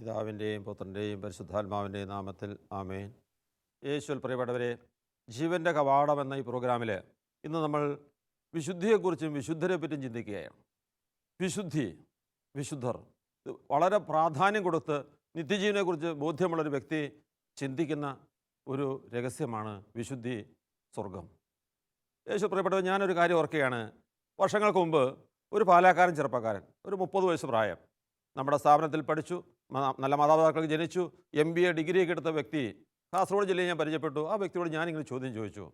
പിതാവിൻ്റെയും പുത്രൻ്റെയും പരിശുദ്ധാത്മാവിൻ്റെയും നാമത്തിൽ ആമേൻ. യേശുവിൽ പ്രിയപ്പെട്ടവരെ, ജീവൻ്റെ കവാടം എന്ന ഈ പ്രോഗ്രാമിൽ ഇന്ന് നമ്മൾ വിശുദ്ധിയെക്കുറിച്ചും വിശുദ്ധരെ പറ്റിയും ചിന്തിക്കുകയാണ്. വിശുദ്ധർ ഇത് വളരെ പ്രാധാന്യം കൊടുത്ത് നിത്യജീവനെക്കുറിച്ച് ബോധ്യമുള്ളൊരു വ്യക്തി ചിന്തിക്കുന്ന ഒരു രഹസ്യമാണ് വിശുദ്ധി, സ്വർഗം. യേശു പ്രിയപ്പെട്ടവർ, ഞാനൊരു കാര്യം ഓർക്കുകയാണ്. വർഷങ്ങൾക്ക് മുമ്പ് ഒരു പാലാക്കാരൻ ചെറുപ്പക്കാരൻ, ഒരു 30 വയസ്സ് പ്രായം, നമ്മുടെ സ്ഥാപനത്തിൽ പഠിച്ചു, നല്ല മാതാപിതാക്കൾക്ക് ജനിച്ചു, MBA ഡിഗ്രിയൊക്കെ എടുത്ത വ്യക്തി കാസർഗോഡ് ജില്ലയിൽ ഞാൻ പരിചയപ്പെട്ടു. ആ വ്യക്തിയോട് ഞാനിങ്ങനെ ചോദ്യം ചോദിച്ചു,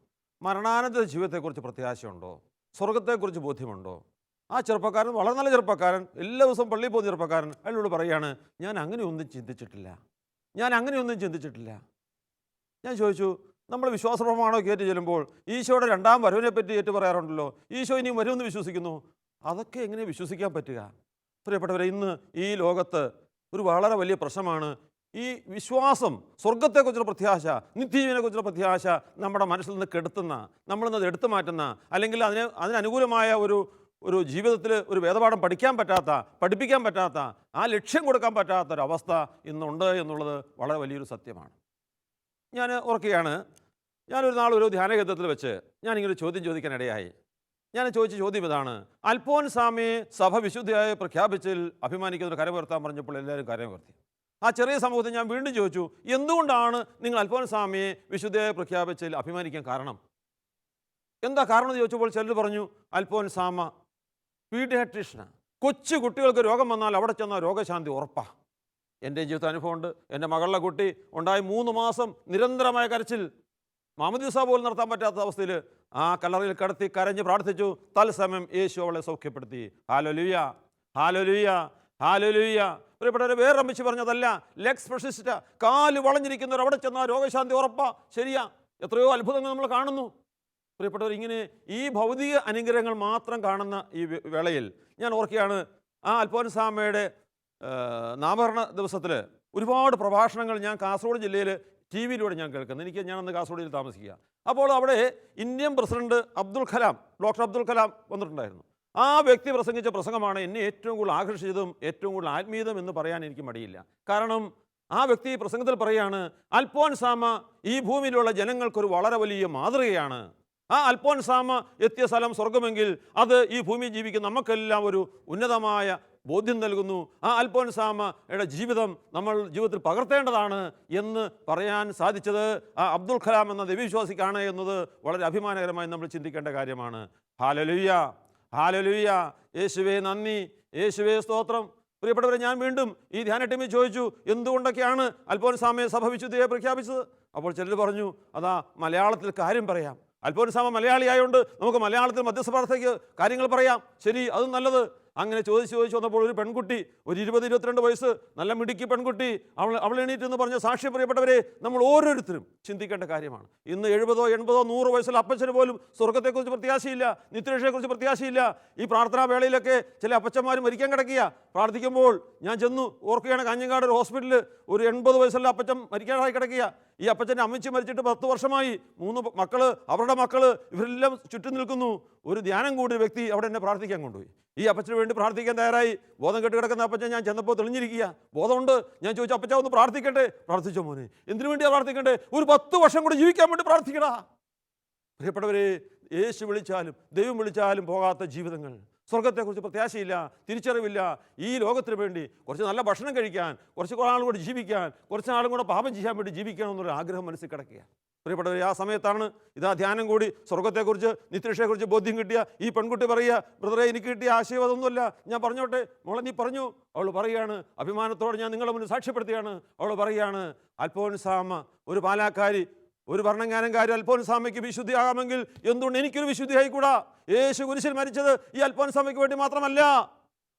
മരണാനന്തര ജീവിതത്തെക്കുറിച്ച് പ്രത്യാശയുണ്ടോ, സ്വർഗത്തെക്കുറിച്ച് ബോധ്യമുണ്ടോ? ആ ചെറുപ്പക്കാരൻ, വളരെ നല്ല ചെറുപ്പക്കാരൻ, എല്ലാ ദിവസവും പള്ളിയിൽ പോകുന്ന ചെറുപ്പക്കാരൻ, അയാളോട് പറയുകയാണ്, ഞാൻ അങ്ങനെയൊന്നും ചിന്തിച്ചിട്ടില്ല. ഞാൻ ചോദിച്ചു, നമ്മൾ വിശ്വാസപ്രമാണോ കയറ്റി ചെല്ലുമ്പോൾ ഈശോയുടെ രണ്ടാം വരവിനെ പറ്റി ഏറ്റു പറയാറുണ്ടല്ലോ, ഈശോ ഇനിയും വരുമെന്ന് വിശ്വസിക്കുന്നു. അതൊക്കെ എങ്ങനെ വിശ്വസിക്കാൻ പറ്റുക? പ്രിയപ്പെട്ടവരെ, ഇന്ന് ഈ ലോകത്ത് ഒരു വളരെ വലിയ പ്രശ്നമാണ് ഈ വിശ്വാസം. സ്വർഗത്തെക്കുറിച്ചുള്ള പ്രത്യാശ, നിത്യജീവനെക്കുറിച്ചുള്ള പ്രത്യാശ നമ്മുടെ മനസ്സിൽ നിന്ന് കെടുത്തുന്ന, നമ്മളിന്നത് എടുത്തു മാറ്റുന്ന, അല്ലെങ്കിൽ അതിനനുകൂലമായ ഒരു ജീവിതത്തിൽ ഒരു വേദപാഠം പഠിപ്പിക്കാൻ പറ്റാത്ത, ആ ലക്ഷ്യം കൊടുക്കാൻ പറ്റാത്തൊരവസ്ഥ ഇന്നുണ്ട് എന്നുള്ളത് വളരെ വലിയൊരു സത്യമാണ്. ഞാൻ ഓർക്കുകയാണ്, ഞാനൊരു നാൾ ഒരു ധ്യാനകേന്ദ്രത്തിൽ വെച്ച് ഞാനിങ്ങനെ ചോദ്യം ചോദിക്കാനിടയായി. ഞാൻ ചോദിച്ച ചോദ്യം ഇതാണ്: അൽഫോൻസാമയെ സഭ വിശുദ്ധിയായി പ്രഖ്യാപിച്ചതിൽ അഭിമാനിക്കുന്നൊരു കരമുയർത്താൻ പറഞ്ഞപ്പോൾ എല്ലാവരും കരമുയർത്തി. ആ ചെറിയ സമൂഹത്തിൽ ഞാൻ വീണ്ടും ചോദിച്ചു, എന്തുകൊണ്ടാണ് നിങ്ങൾ അൽഫോൻസാമയെ വിശുദ്ധിയായി പ്രഖ്യാപിച്ചതിൽ അഭിമാനിക്കാൻ കാരണം? എന്താ കാരണം എന്ന് ചോദിച്ചപ്പോൾ ചിലർ പറഞ്ഞു, അൽഫോൻസാമ പീഡിയാട്രീഷ്യനാണ്, കൊച്ചു കുട്ടികൾക്ക് രോഗം വന്നാൽ അവിടെ ചെന്നാൽ രോഗശാന്തി ഉറപ്പാണ്. എൻ്റെ ജീവിതത്തിൽ അനുഭവമുണ്ട്. എൻ്റെ മകളുടെ കുട്ടി ഉണ്ടായി 3 മാസം നിരന്തരമായ കരച്ചിൽ, മാമോദീസ പോലും നടത്താൻ പറ്റാത്ത അവസ്ഥയിൽ ആ കല്ലറയിൽ കിടത്തി കരഞ്ഞ് പ്രാർത്ഥിച്ചു. തത്സമയം യേശു അവളെ സൗഖ്യപ്പെടുത്തി. Hallelujah, hallelujah, hallelujah. പ്രിയപ്പെട്ടവരെ, വേറെ അമ്മച്ചി പറഞ്ഞതല്ല, ലെക്സ് പ്രസിസ്റ്റ, കാല് വളഞ്ഞിരിക്കുന്നവർ അവിടെ ചെന്നാൽ രോഗശാന്തി ഉറപ്പാ. ശരിയാ, എത്രയോ അത്ഭുതങ്ങൾ നമ്മൾ കാണുന്നു. പ്രിയപ്പെട്ടവർ, ഇങ്ങനെ ഈ ഭൗതിക അനുഗ്രഹങ്ങൾ മാത്രം കാണുന്ന ഈ വേളയിൽ ഞാൻ ഓർക്കുകയാണ്, ആ അൽഫോൻസാമയുടെ നാമകരണ ദിവസത്തിൽ ഒരുപാട് പ്രഭാഷണങ്ങൾ ഞാൻ കാസർഗോഡ് ജില്ലയിൽ TV-യിലൂടെ ഞാൻ കേൾക്കുന്നത്. ഞാൻ അന്ന് കാസർഗോഡിൽ താമസിക്കുക. അപ്പോൾ അവിടെ Indian president doctor Abdul Kalam വന്നിട്ടുണ്ടായിരുന്നു. ആ വ്യക്തി പ്രസംഗിച്ച പ്രസംഗമാണ് എന്നെ ഏറ്റവും കൂടുതൽ ആകർഷിച്ചതും ഏറ്റവും കൂടുതൽ ആത്മീയതും എന്ന് പറയാൻ എനിക്ക് മടിയില്ല. കാരണം ആ വ്യക്തി പ്രസംഗത്തിൽ പറയുകയാണ്, അൽഫോൻസാമ ഈ ഭൂമിയിലുള്ള ജനങ്ങൾക്കൊരു വളരെ വലിയ മാതൃകയാണ്. ആ അൽഫോൻസാമ എത്തിയ സ്ഥലം സ്വർഗമെങ്കിൽ അത് ഈ ഭൂമിയിൽ ജീവിക്കുന്ന നമുക്കെല്ലാം ഒരു ഉന്നതമായ ബോധ്യം നൽകുന്നു. ആ അൽഫോൻസാമയുടെ ജീവിതം നമ്മൾ ജീവിതത്തിൽ പകർത്തേണ്ടതാണ് എന്ന് പറയാൻ സാധിച്ചത് ആ അബ്ദുൽ കലാം എന്ന ദൈവവിശ്വാസിക്കാണ് എന്നത് വളരെ അഭിമാനകരമായി നമ്മൾ ചിന്തിക്കേണ്ട കാര്യമാണ്. Hallelujah, hallelujah. യേശുവേ നന്ദി, യേശുവേ സ്തോത്രം. പ്രിയപ്പെട്ടവരെ, ഞാൻ വീണ്ടും ഈ ധ്യാന ടീമിൽ ചോദിച്ചു, എന്തുകൊണ്ടൊക്കെയാണ് അൽഫോൻസാമയെ സഭ വിശുദ്ധിയെ പ്രഖ്യാപിച്ചത്? അപ്പോൾ ചിലർ പറഞ്ഞു, അതാ മലയാളത്തിൽ കാര്യം പറയാം. അൽഫോൻസാമ മലയാളിയായതുകൊണ്ട് നമുക്ക് മലയാളത്തിൽ മധ്യസ്ഥ പ്രാർത്ഥനയ്ക്ക് കാര്യങ്ങൾ പറയാം. ശരി, അതും നല്ലത്. അങ്ങനെ ചോദിച്ചു വന്നപ്പോൾ ഒരു പെൺകുട്ടി, ഒരു 20-22 വയസ്സ്, നല്ല മിടുക്കി പെൺകുട്ടി, അവൾ എണീറ്റ് എന്ന് പറഞ്ഞ സാക്ഷ്യം. പ്രിയപ്പെട്ടവരെ, നമ്മൾ ഓരോരുത്തരും ചിന്തിക്കേണ്ട കാര്യമാണ്. ഇന്ന് 70, 80, 100 വയസ്സുള്ള അപ്പച്ചന് പോലും സ്വർഗത്തെക്കുറിച്ച് പ്രത്യാശയില്ല, നിത്യരക്ഷയെക്കുറിച്ച് പ്രത്യാശയില്ല. ഈ പ്രാർത്ഥനാ വേളയിലൊക്കെ ചില അപ്പച്ചന്മാർ മരിക്കാൻ കിടക്കുക. പ്രാർത്ഥിക്കുമ്പോൾ ഞാൻ ചെന്നു ഓർക്കുകയാണ്, കാഞ്ഞങ്ങാട് ഒരു ഹോസ്പിറ്റലിൽ ഒരു 80 വയസ്സുള്ള അപ്പച്ചൻ മരിക്കാനായി കിടക്കുക. ഈ അപ്പച്ചൻ്റെ അമ്മച്ചി മരിച്ചിട്ട് 10 വർഷമായി. 3 മക്കള്, അവരുടെ മക്കള്, ഇവരെല്ലാം ചുറ്റും നിൽക്കുന്നു. ഒരു ധ്യാനം കൂടിയ വ്യക്തി അവിടെ എന്നെ പ്രാർത്ഥിക്കാൻ കൊണ്ടുപോയി. ഈ അപ്പച്ചന് വേണ്ടി പ്രാർത്ഥിക്കാൻ തയ്യാറായി. ബോധം കെട്ട് കിടക്കുന്ന അപ്പച്ചൻ ഞാൻ ചെന്നപ്പോൾ തെളിഞ്ഞിരിക്കുക, ബോധമുണ്ട്. ഞാൻ ചോദിച്ചു, അപ്പച്ച ഒന്ന് പ്രാർത്ഥിക്കട്ടെ? പ്രാർത്ഥിച്ചോ മോനെ? എന്തിനു വേണ്ടിയാണ് പ്രാർത്ഥിക്കണ്ടേ? ഒരു 10 വർഷം കൂടി ജീവിക്കാൻ വേണ്ടി പ്രാർത്ഥിക്കടാ. പ്രിയപ്പെട്ടവരെ, യേശു വിളിച്ചാലും ദൈവം വിളിച്ചാലും പോകാത്ത ജീവിതങ്ങൾ, സ്വർഗത്തെക്കുറിച്ച് പ്രത്യാശയില്ല, തിരിച്ചറിവില്ല. ഈ ലോകത്തിന് വേണ്ടി കുറച്ച് നല്ല ഭക്ഷണം കഴിക്കാൻ, കുറച്ച് നാളും കൂടി ജീവിക്കാൻ, കുറച്ച് നാളും കൂടെ പാപം ചെയ്യാൻ വേണ്ടി ജീവിക്കണമെന്നൊരു ആഗ്രഹം മനസ്സിൽ കിടക്കുക. പ്രിയപ്പെട്ടവരെ, ആ സമയത്താണ് ഇതാ ധ്യാനം കൂടി നിത്യരക്ഷയെക്കുറിച്ച് ബോധ്യം കിട്ടിയ ഈ പെൺകുട്ടി പറയുക, ബ്രദറെ, എനിക്ക് കിട്ടിയ ആശീർവാദമൊന്നുമല്ല, ഞാൻ പറഞ്ഞോട്ടെ? മോളെ, നീ പറഞ്ഞു. അവൾ പറയുകയാണ്, അഭിമാനത്തോടെ ഞാൻ നിങ്ങളുടെ മുന്നിൽ സാക്ഷ്യപ്പെടുത്തുകയാണ്. അവൾ പറയുകയാണ്, അൽഫോൻസാമ ഒരു പാലാക്കാരി, ഒരു ഭരണങ്ങാനംകാരി അൽഫോൻസാമയ്ക്ക് വിശുദ്ധിയാകാമെങ്കിൽ എന്തുകൊണ്ട് എനിക്കൊരു വിശുദ്ധിയായിക്കൂടാ? യേശു കുരിശിൽ മരിച്ചത് ഈ അൽഫോൻസാമയ്ക്ക് വേണ്ടി മാത്രമല്ല.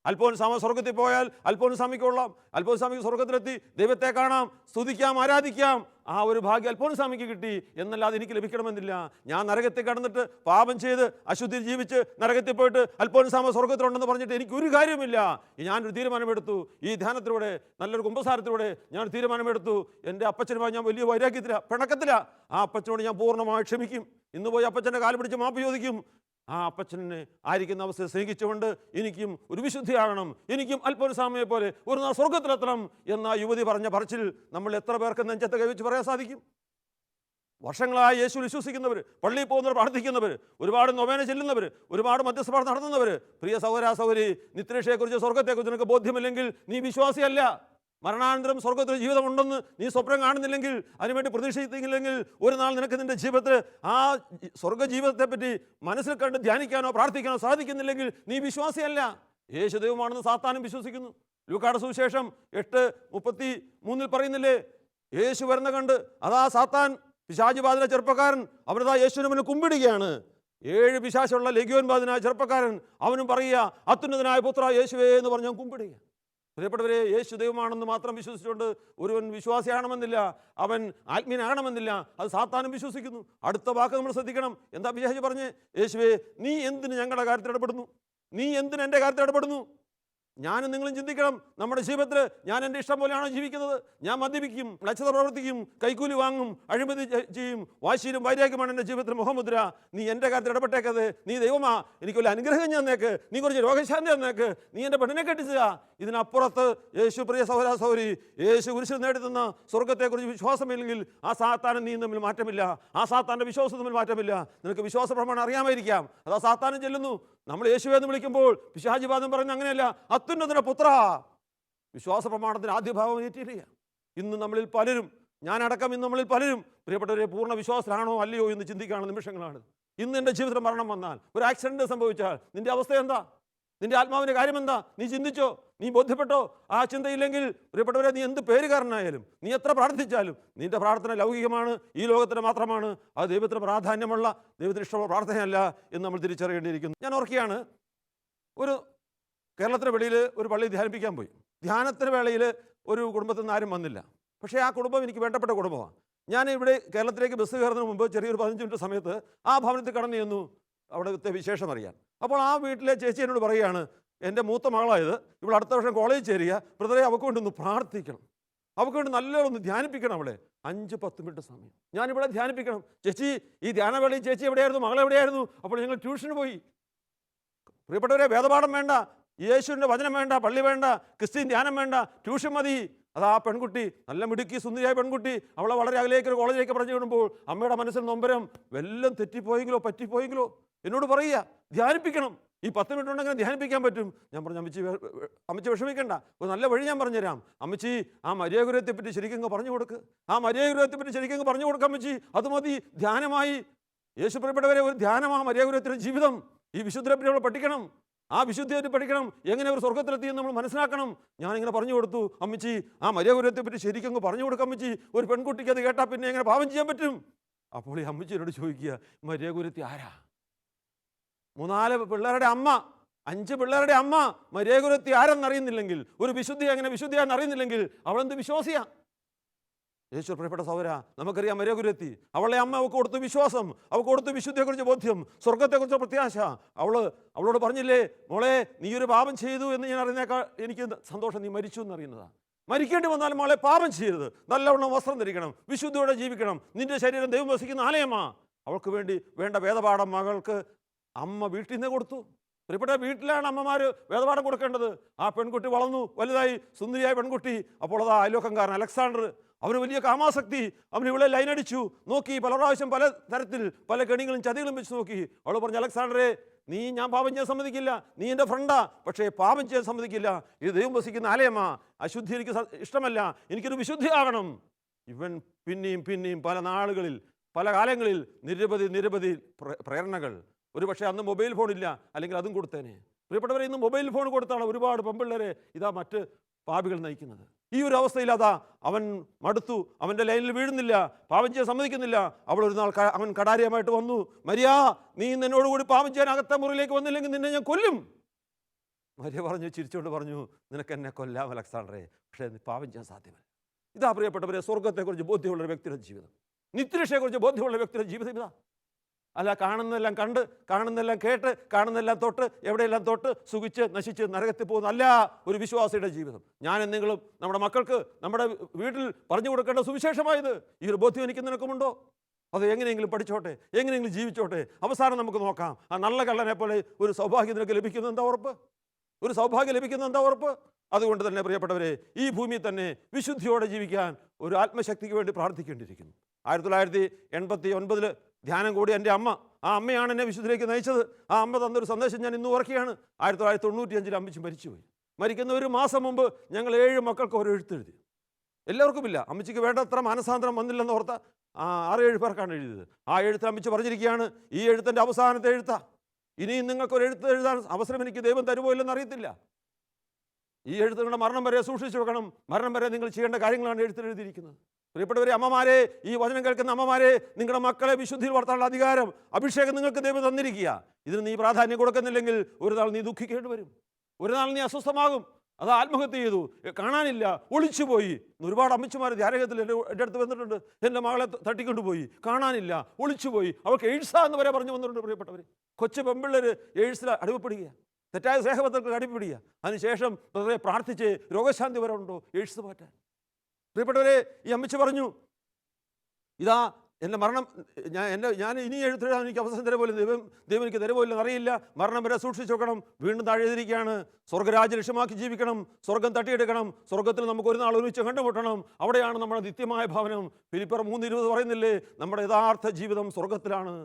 അൽഫോൻസാമ സ്വർഗത്തിൽ പോയാൽ അൽഫോൻസാമയ്ക്ക് കൊള്ളാം. അൽഫോൻസാമയ്ക്ക് സ്വർഗത്തിലെത്തി ദൈവത്തെ കാണാം, സ്തുതിക്കാം, ആരാധിക്കാം. ആ ഒരു ഭാഗ്യം അൽഫോൻസാമയ്ക്ക് കിട്ടി എന്നല്ലാതെ എനിക്ക് ലഭിക്കണമെന്നില്ല. ഞാൻ നരകത്തിൽ കടന്നിട്ട് പാപം ചെയ്ത് അശുദ്ധിയിൽ ജീവിച്ച് നരകത്തിൽ പോയിട്ട് അൽഫോൻസാമ സ്വർഗത്തിലുണ്ടെന്ന് പറഞ്ഞിട്ട് എനിക്കൊരു കാര്യമില്ല. ഞാനൊരു തീരുമാനമെടുത്തു. ഈ ധ്യാനത്തിലൂടെ, നല്ലൊരു കുമ്പസാരത്തിലൂടെ ഞാനൊരു തീരുമാനമെടുത്തു. എൻ്റെ അപ്പച്ചനുമായി ഞാൻ വലിയ വൈരാഗ്യത്തില, പിണക്കത്തില. ആ അപ്പച്ചനോട് ഞാൻ പൂർണ്ണമായി ക്ഷമിക്കും. ഇന്ന് പോയി അപ്പച്ചൻ്റെ കാല് പിടിച്ച് മാപ്പ് ചോദിക്കും. ആ അപ്പച്ചനെ ആയിരിക്കുന്ന അവസ്ഥയെ സ്നേഹിച്ചുകൊണ്ട് എനിക്കും ഒരു വിശുദ്ധിയാകണം, എനിക്കും അല്പൊരു പോലെ ഒരു നാൾ സ്വർഗത്തിലെത്തണം എന്ന യുവതി പറഞ്ഞ പറച്ചിൽ നമ്മൾ എത്ര പേർക്ക് നെഞ്ചത്തെ കൈവച്ച് പറയാൻ സാധിക്കും? വർഷങ്ങളായി യേശു വിശ്വസിക്കുന്നവർ, പള്ളിയിൽ പോകുന്നവർ, പ്രാർത്ഥിക്കുന്നവർ, ഒരുപാട് നൊവേന ചെല്ലുന്നവർ, ഒരുപാട് മധ്യസ്ഥ നടത്തുന്നവർ, പ്രിയ സഹോദരാ സഹോദരി, നിത്യരക്ഷയെക്കുറിച്ച് സ്വർഗത്തെക്കുറിച്ച് നിനക്ക് ബോധ്യമില്ലെങ്കിൽ നീ വിശ്വാസിയല്ല. മരണാനന്തരം സ്വർഗത്തിൽ ജീവിതമുണ്ടെന്ന് നീ സ്വപ്നം കാണുന്നില്ലെങ്കിൽ, അതിനുവേണ്ടി പ്രതീക്ഷിക്കുന്നില്ലെങ്കിൽ, ഒരു നാൾ നിനക്ക് നിൻ്റെ ജീവിതത്തിൽ ആ സ്വർഗ്ഗജീവിതത്തെപ്പറ്റി മനസ്സിൽ കണ്ട് ധ്യാനിക്കാനോ പ്രാർത്ഥിക്കാനോ സാധിക്കുന്നില്ലെങ്കിൽ നീ വിശ്വാസിയല്ല. യേശു ദൈവമാണെന്ന് സാത്താനും വിശ്വസിക്കുന്നു. ലൂക്കായുടെ സുവിശേഷം 8:33 പറയുന്നില്ലേ, യേശു വരുന്ന കണ്ട് അതാ സാത്താൻ പിശാച് ബാധിത ചെറുപ്പക്കാരൻ അവരതാ യേശുവിന് മുന്നിൽ കുമ്പിടുകയാണ്. 7 പിശാചുള്ള ലെഗ്യോൻ ബാധിതനായ ചെറുപ്പക്കാരൻ അവനും പറയുക, അത്യുന്നതനായ പുത്ര യേശുവേ എന്ന് പറഞ്ഞ് കുമ്പിടുക. പ്രിയപ്പെട്ടവരെ, യേശു ദൈവമാണെന്ന് മാത്രം വിശ്വസിച്ചുകൊണ്ട് ഒരുവൻ വിശ്വാസിയാകണമെന്നില്ല, അവൻ ആത്മീയനാകണമെന്നില്ല. അത് സാത്താനും വിശ്വസിക്കുന്നു. അടുത്ത വാക്ക് നമ്മൾ ശ്രദ്ധിക്കണം. എന്താ പിശാച് പറഞ്ഞ്? യേശുവേ, നീ എന്തിന് ഞങ്ങളുടെ കാര്യത്തിൽ ഇടപെടുന്നു? നീ എന്തിന് എൻ്റെ കാര്യത്തിൽ ഇടപെടുന്നു? ഞാനും നിങ്ങളും ചിന്തിക്കണം. നമ്മുടെ ജീവിതത്തിൽ ഞാൻ എൻ്റെ ഇഷ്ടം പോലെയാണോ ജീവിക്കുന്നത്? ഞാൻ മദ്യപിക്കും, മ്ലേച്ഛത പ്രവർത്തിക്കും, കൈക്കൂലി വാങ്ങും, അഴിമതി ചെയ്യും, വാശിയിലും വൈരാഗ്യമാണ് എൻ്റെ ജീവിതത്തിൽ മുഖമുദ്ര. നീ എൻ്റെ കാര്യത്തിൽ ഇടപെട്ടേക്കത്. നീ ദൈവമാ, എനിക്കൊരു അനുഗ്രഹം ഞാൻ തന്നേക്ക്, നീ കുറച്ച് രോഗശാന്തി തന്നേക്ക്, നീ എൻ്റെ പെണ്ണിനെ കെട്ടിച്ചുക. ഇതിനപ്പുറത്ത് യേശു, പ്രിയ സഹോദരാ സഹോദരി, യേശു കുരിശിൽ നേടുന്ന സ്വർഗത്തെക്കുറിച്ച് വിശ്വാസമില്ലെങ്കിൽ ആ സാത്താനും നീ തമ്മിൽ മാറ്റമില്ല. ആ സാത്താൻ്റെ വിശ്വാസം തമ്മിൽ മാറ്റമില്ല. നിനക്ക് വിശ്വാസ പ്രമാണം അറിയാമായിരിക്കാം. അതാ സാത്താനും ചെല്ലുന്നു. നമ്മൾ യേശുവെ എന്ന് വിളിക്കുമ്പോൾ പിശാചിവാദം പറയുന്നത് അങ്ങനെയല്ല, അത്യുന്നതന്റെ പുത്ര. വിശ്വാസ പ്രമാണത്തിന് ആദ്യ ഭാവം ഏറ്റില്ല. ഇന്ന് നമ്മളിൽ പലരും, ഞാനടക്കം ഇന്ന് നമ്മളിൽ പലരും, പ്രിയപ്പെട്ടവരെ, പൂർണ്ണ വിശ്വാസത്തിലാണോ അല്ലയോ എന്ന് ചിന്തിക്കാനുള്ള നിമിഷങ്ങളാണ്. ഇന്ന് എൻ്റെ ജീവിതത്തിൽ മരണം വന്നാൽ, ഒരു ആക്സിഡൻറ്റ് സംഭവിച്ചാൽ നിൻ്റെ അവസ്ഥ എന്താ? നിൻ്റെ ആത്മാവിൻ്റെ കാര്യം എന്താ? നീ ചിന്തിച്ചോ? നീ ബോധ്യപ്പെട്ടോ? ആ ചിന്തയില്ലെങ്കിൽ പ്രിയപ്പെട്ടവരെ, നീ എന്ത് പേരുകാരനായാലും, നീ എത്ര പ്രാർത്ഥിച്ചാലും നിൻ്റെ പ്രാർത്ഥന ലൗകികമാണ്, ഈ ലോകത്തിന് മാത്രമാണ്. അത് ദൈവത്തിന് പ്രാധാന്യമുള്ള, ദൈവത്തിന് ഇഷ്ടമുള്ള പ്രാർത്ഥനയല്ല എന്ന് നമ്മൾ തിരിച്ചറിയേണ്ടിയിരിക്കുന്നു. ഞാൻ ഓർക്കുകയാണ്, ഒരു കേരളത്തിന് വെളിയിൽ ഒരു പള്ളി ധ്യാനിപ്പിക്കാൻ പോയി. ധ്യാനത്തിന് വേളയിൽ ഒരു കുടുംബത്തിൽ നിന്ന് ആരും വന്നില്ല. പക്ഷേ ആ കുടുംബം എനിക്ക് വേണ്ടപ്പെട്ട കുടുംബമാണ്. ഞാൻ ഇവിടെ കേരളത്തിലേക്ക് ബസ് കയറുന്നതിന് മുമ്പ് ചെറിയൊരു 15 മിനിറ്റ് സമയത്ത് ആ ഭവനത്തിൽ കടന്നു ചെന്നു അവിടുത്തെ വിശേഷം അറിയാൻ. അപ്പോൾ ആ വീട്ടിലെ ചേച്ചി എന്നോട് പറയുകയാണ്, എൻ്റെ മൂത്ത മകളായത്, ഇവിടെ അടുത്ത വർഷം കോളേജിൽ ചേരുക, ബ്രദറെ അവൾക്ക് വേണ്ടി പ്രാർത്ഥിക്കണം, അവൾക്ക് വേണ്ടി നല്ലോണം ധ്യാനിപ്പിക്കണം. അവളെ 5-10 മിനിറ്റ് സമയം ഞാനിവിടെ ധ്യാനിപ്പിക്കണം. ചേച്ചി, ഈ ധ്യാനവേളയിൽ ചേച്ചി എവിടെയായിരുന്നു? മകളെവിടെയായിരുന്നു? അപ്പോൾ ഞങ്ങൾ ട്യൂഷന് പോയി. പ്രിയപ്പെട്ടവരെ, വേദപാഠം വേണ്ട, യേശുവിൻ്റെ വചനം വേണ്ട, പള്ളി വേണ്ട, ക്രിസ്ത്യൻ ധ്യാനം വേണ്ട, ട്യൂഷൻ മതി. അത് ആ പെൺകുട്ടി, നല്ല മിടുക്കി സുന്ദരിയായ പെൺകുട്ടി, അവളെ വളരെ അകലേക്ക് ഒരു കോളേജിലേക്ക് പറഞ്ഞു വിടുമ്പോൾ അമ്മയുടെ മനസ്സിൽ നൊമ്പരം, വല്ലതും തെറ്റിപ്പോയെങ്കിലോ പറ്റിപ്പോയെങ്കിലോ. എന്നോട് പറയുക, ധ്യാനിപ്പിക്കണം, ഈ 10 മിനിറ്റ് ഉണ്ടെങ്കിൽ ധ്യാനിപ്പിക്കാൻ പറ്റും. ഞാൻ പറഞ്ഞു, അമ്മച്ചി വിഷമിക്കണ്ട, ഒരു നല്ല വഴി ഞാൻ പറഞ്ഞുതരാം. അമ്മച്ചി, ആ മര്യാദഗുരുവത്തെപ്പറ്റി ശരിക്കും പറഞ്ഞു കൊടുക്ക്, ആ മര്യാദഗുരുവത്തെപ്പറ്റി ശരിക്കും പറഞ്ഞു കൊടുക്കാം അമ്മച്ചി, അത് മതി ധ്യാനമായി. യേശു പ്രിയപ്പെട്ടവരെ, ഒരു ധ്യാനമാണ് മര്യാദഗുരുവത്തിൻ്റെ ജീവിതം. ഈ വിശുദ്ധരെപ്പറ്റി നമ്മൾ പഠിക്കണം, ആ വിശുദ്ധിയായിട്ട് പഠിക്കണം, എങ്ങനെ ഒരു സ്വർഗത്തിലെത്തിയെന്ന് നമ്മൾ മനസ്സിലാക്കണം. ഞാനിങ്ങനെ പറഞ്ഞു കൊടുത്തു, അമ്മച്ചി ആ മര്യാദഗുരുവത്തെപ്പറ്റി ശരിക്കും പറഞ്ഞു കൊടുക്കാം അമ്മച്ചി, ഒരു പെൺകുട്ടിക്ക് അത് കേട്ടാൽ പിന്നെ എങ്ങനെ പാപം ചെയ്യാൻ പറ്റും? അപ്പോൾ ഈ അമ്മച്ചിയോട് ചോദിക്കുക, മര്യാദഗുരുത്തി ആരാ? 3-4 പിള്ളേരുടെ അമ്മ, 5 പിള്ളേരുടെ അമ്മ മര്യാദഗുരുത്തി ആരെന്നറിയുന്നില്ലെങ്കിൽ, ഒരു വിശുദ്ധി എങ്ങനെ വിശുദ്ധിയാണെന്ന് അറിയുന്നില്ലെങ്കിൽ അവളെന്ത് വിശ്വാസിയാ? യേശു പ്രിയപ്പെട്ട സഹോദരാ, നമുക്കറിയാം മര്യാദഗുരുത്തി, അവളെ അമ്മ അവൾക്ക് കൊടുത്തു വിശ്വാസം, അവൾക്ക് കൊടുത്തു വിശുദ്ധിയെക്കുറിച്ച് ബോധ്യം, സ്വർഗത്തെക്കുറിച്ച് പ്രത്യാശ. അവളോട് പറഞ്ഞില്ലേ, മോളെ, നീ ഒരു പാപം ചെയ്തു എന്ന് ഞാൻ അറിയുന്നേക്കാൾ എനിക്ക് സന്തോഷം നീ മരിച്ചു എന്നറിയുന്നതാണ്. മരിക്കേണ്ടി വന്നാലും മോളെ പാപം ചെയ്യരുത്, നല്ലവണ്ണം വസ്ത്രം ധരിക്കണം, വിശുദ്ധിയോടെ ജീവിക്കണം, നിന്റെ ശരീരം ദൈവം വസിക്കുന്ന ആലയമാ. അവൾക്ക് വേണ്ടി വേണ്ട വേദപാഠം മകൾക്ക് അമ്മ വീട്ടിൽ നിന്ന് കൊടുത്തു. പ്രിയപ്പെട്ട, വീട്ടിലാണ് അമ്മമാർ വേദപാഠം കൊടുക്കേണ്ടത്. ആ പെൺകുട്ടി വളർന്നു വലുതായി, സുന്ദരിയായ പെൺകുട്ടി. അപ്പോൾ അതാ അയലോക്കംകാരൻ അലക്സാണ്ടർ, അവന് വലിയ കാമാസക്തി, അവൻ ഇവിടെ ലൈനടിച്ചു നോക്കി, പല പ്രാവശ്യം പല തരത്തിൽ പല കെണികളും ചതികളും വെച്ച് നോക്കി. അവൾ പറഞ്ഞു, അലക്സാണ്ടറെ, നീ ഞാൻ പാപം ചെയ്യാൻ സമ്മതിക്കില്ല, നീ എൻ്റെ ഫ്രണ്ടാ, പക്ഷേ പാപം ചെയ്യാൻ സമ്മതിക്കില്ല, ഇത് ദൈവം വസിക്കുന്ന ആലയമാ, അശുദ്ധി എനിക്ക് ഇഷ്ടമല്ല, എനിക്കൊരു വിശുദ്ധിയാകണം. ഇവൻ പിന്നെയും പല നാളുകളിൽ പല കാലങ്ങളിൽ നിരവധി പ്രേരണകൾ. ഒരു പക്ഷേ അന്ന് മൊബൈൽ ഫോണില്ല, അല്ലെങ്കിൽ അതും കൊടുത്തേനെ. പ്രിയപ്പെട്ടവരെ, ഇന്ന് മൊബൈൽ ഫോൺ കൊടുത്താണ് ഒരുപാട് പെൺപിള്ളേരെ ഇതാ മറ്റ് പാപികൾ നയിക്കുന്നത്. ഈ ഒരു അവസ്ഥയിൽ അതാ അവൻ മടുത്തു, അവൻ്റെ ലൈനിൽ വീഴുന്നില്ല, പാപം ചെയ്യാൻ സമ്മതിക്കുന്നില്ല. അവളൊരു നാൾ അവൻ കടാരിയമായിട്ട് വന്നു, മരിയ, നീ എന്നോടുകൂടി പാപം ചെയ്യാൻ അകത്തെ മുറിയിലേക്ക് വന്നില്ലെങ്കിൽ നിന്നെ ഞാൻ കൊല്ലും. മരിയ പറഞ്ഞു, ചിരിച്ചുകൊണ്ട് പറഞ്ഞു, നിനക്ക് എന്നെ കൊല്ലാം അലക്സാണ്ടറെ, പക്ഷേ പാപം ചെയ്യാൻ സാധ്യമല്ല. ഇതാ പ്രിയപ്പെട്ടവരെ, സ്വർഗത്തെക്കുറിച്ച് ബോധ്യമുള്ള ഒരു വ്യക്തിയുടെ ജീവിതം, നിത്യരക്ഷയെക്കുറിച്ച് ബോധ്യമുള്ള വ്യക്തിയുടെ ജീവിതം ഇതാ. അല്ല, കാണുന്നതെല്ലാം കണ്ട്, കാണുന്നതെല്ലാം കേട്ട്, കാണുന്നതെല്ലാം തൊട്ട്, എവിടെയെല്ലാം തൊട്ട് സുഖിച്ച് നശിച്ച് നരകത്തിൽ പോകുന്നതല്ല ഒരു വിശ്വാസിയുടെ ജീവിതം. ഞാൻ എന്തെങ്കിലും നമ്മുടെ മക്കൾക്ക് നമ്മുടെ വീട്ടിൽ പറഞ്ഞു കൊടുക്കേണ്ട സുവിശേഷമായത്. ഈ ഒരു ബോധ്യം എനിക്ക് നിനക്കുമുണ്ടോ? അത് എങ്ങനെയെങ്കിലും പഠിച്ചോട്ടെ, എങ്ങനെയെങ്കിലും ജീവിച്ചോട്ടെ, അവസാനം നമുക്ക് നോക്കാം. ആ നല്ല കള്ളനെ പോലെ ഒരു സൗഭാഗ്യം നിനക്ക് ലഭിക്കുന്നത് എന്താ ഉറപ്പ്? ഒരു സൗഭാഗ്യം ലഭിക്കുന്നത് എന്താ ഉറപ്പ്? അതുകൊണ്ട് തന്നെ പ്രിയപ്പെട്ടവരെ, ഈ ഭൂമിയിൽ തന്നെ വിശുദ്ധിയോടെ ജീവിക്കാൻ ഒരു ആത്മശക്തിക്ക് വേണ്ടി പ്രാർത്ഥിക്കേണ്ടിയിരിക്കുന്നു. 1989 ധ്യാനം കൂടി എൻ്റെ അമ്മ, ആ അമ്മയാണ് എന്നെ വിശുദ്ധിയിലേക്ക് നയിച്ചത്. ആ അമ്മ തന്നൊരു സന്ദേശം ഞാൻ ഇന്ന് ഓർക്കുകയാണ്. 1995 അമ്മച്ചി മരിച്ചുപോയി. മരിക്കുന്ന ഒരു മാസം മുമ്പ് ഞങ്ങൾ 7 മക്കൾക്ക് ഓരോ എഴുത്തെഴുതി. എല്ലാവർക്കുമില്ല, അമ്മച്ചിക്ക് വേണ്ടത്ര മാനസാന്തരം വന്നില്ലെന്ന് ഓർത്ത 6-7 പേർക്കാണ് എഴുതിയത്. ആ എഴുത്ത് അമ്മച്ചി പറഞ്ഞിരിക്കുകയാണ്, ഈ എഴുത്തിൻ്റെ അവസാനത്തെ എഴുത്താ. ഇനിയും നിങ്ങൾക്കൊരു എഴുത്ത് എഴുതാൻ അവസരം എനിക്ക് ദൈവം തരുമോ ഇല്ലെന്ന് അറിയത്തില്ല. ഈ എഴുത്ത് നിങ്ങളുടെ മരണം വരെ സൂക്ഷിച്ചു വെക്കണം. മരണം വരെ നിങ്ങൾ ചെയ്യേണ്ട കാര്യങ്ങളാണ് എഴുത്തിൽ എഴുതിയിരിക്കുന്നത്. പ്രിയപ്പെട്ടവരെ, അമ്മമാരെ, ഈ വചനം കേൾക്കുന്ന അമ്മമാരെ, നിങ്ങളുടെ മക്കളെ വിശുദ്ധിയിൽ വളർത്താനുള്ള അധികാരം, അഭിഷേകം നിങ്ങൾക്ക് ദൈവം തന്നിരിക്കുക. ഇതിന് നീ പ്രാധാന്യം കൊടുക്കുന്നില്ലെങ്കിൽ ഒരു നാൾ നീ ദുഃഖിക്കേണ്ടി വരും. ഒരു നാൾ നീ അസ്വസ്ഥമാകും. അത് ആത്മഹത്യ ചെയ്തു, കാണാനില്ല, ഒളിച്ചുപോയി. ഒരുപാട് അമ്മച്ചിമാർ ധ്യാനകത്തിൽ എൻ്റെ അടുത്ത് വന്നിട്ടുണ്ട്. എൻ്റെ മകളെ തട്ടിക്കൊണ്ടുപോയി, കാണാനില്ല, ഒളിച്ചുപോയി, അവൾക്ക് എയ്ഡ്സ എന്ന് വരെ പറഞ്ഞു വന്നിട്ടുണ്ട്. പ്രിയപ്പെട്ടവർ, കൊച്ചു പെമ്പിള്ളേർ എയ്ഡ്സിൽ അടിമപ്പെടുക, തെറ്റായ സ്നേഹബന്ധങ്ങൾക്ക് അടിമപ്പെടുക. അതിനുശേഷം പ്രാർത്ഥിച്ച് രോഗശാന്തി വരെ ഉണ്ടോ എയ്ഡ്സ് മാറ്റാൻ? പ്രിയപ്പെട്ടവരെ, ഈ അമ്മച്ചി പറഞ്ഞു, ഇതാ എൻ്റെ മരണം, ഞാൻ ഇനി എഴുത്തെഴുതാൻ എനിക്ക് അവസരം തരുപോലെ ദൈവം എനിക്ക് തരുപോലെന്ന് അറിയില്ല. മരണം വരെ സൂക്ഷിച്ചു നോക്കണം. വീണ്ടും താഴെ എഴുതിയിരിക്കുകയാണ്, സ്വർഗ്ഗരാജ്യം ലക്ഷ്യമാക്കി ജീവിക്കണം, സ്വർഗം തട്ടിയെടുക്കണം, സ്വർഗത്തിൽ നമുക്ക് ഒരു നാൾ ഒരുമിച്ച് കണ്ടുമുട്ടണം, അവിടെയാണ് നമ്മുടെ നിത്യമായ ഭവനം. ഫിലിപ്പിയർ 3:20 പറയുന്നില്ലേ, നമ്മുടെ യഥാർത്ഥ ജീവിതം സ്വർഗത്തിലാണ്.